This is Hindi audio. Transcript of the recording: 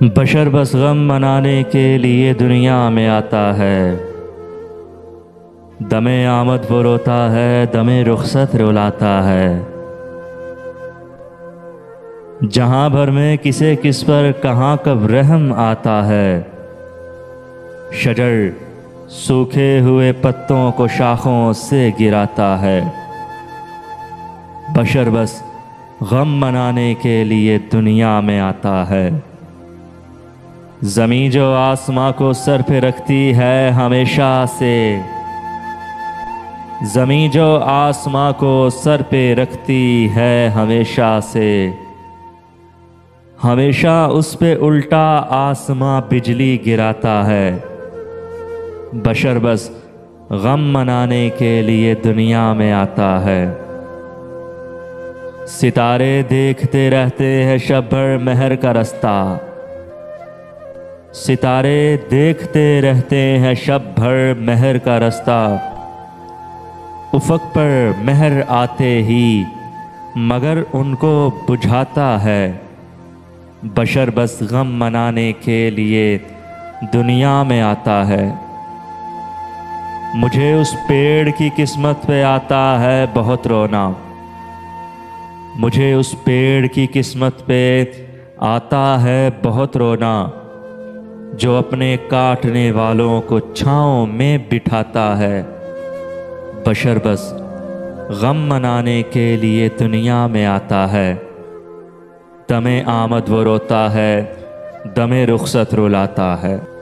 बशर बस गम मनाने के लिए दुनिया में आता है। दमे आमद वो रोता है, दमे रुखसत रुलाता है। जहां भर में किसे किस पर कहाँ कब रहम आता है। शजर सूखे हुए पत्तों को शाखों से गिराता है। बशर बस गम मनाने के लिए दुनिया में आता है। ज़मीं जो आसमां को सर पे रखती है हमेशा से, ज़मीं जो आसमां को सर पे रखती है हमेशा से, हमेशा उस पे उल्टा आसमां बिजली गिराता है। बशर बस गम मनाने के लिए दुनिया में आता है। सितारे देखते रहते हैं शब भर महर का रास्ता, सितारे देखते रहते हैं शब भर महर का रास्ता। उफ़क़ पर महर आते ही मगर उनको बुझाता है। बशर बस गम मनाने के लिए दुनिया में आता है। मुझे उस पेड़ की किस्मत पे आता है बहुत रोना, मुझे उस पेड़ की किस्मत पे आता है बहुत रोना, जो अपने काटने वालों को छाँव में बिठाता है। बशर बस गम मनाने के लिए दुनिया में आता है। दमे आमद वो रोता है, दमे रुखसत रुलाता है।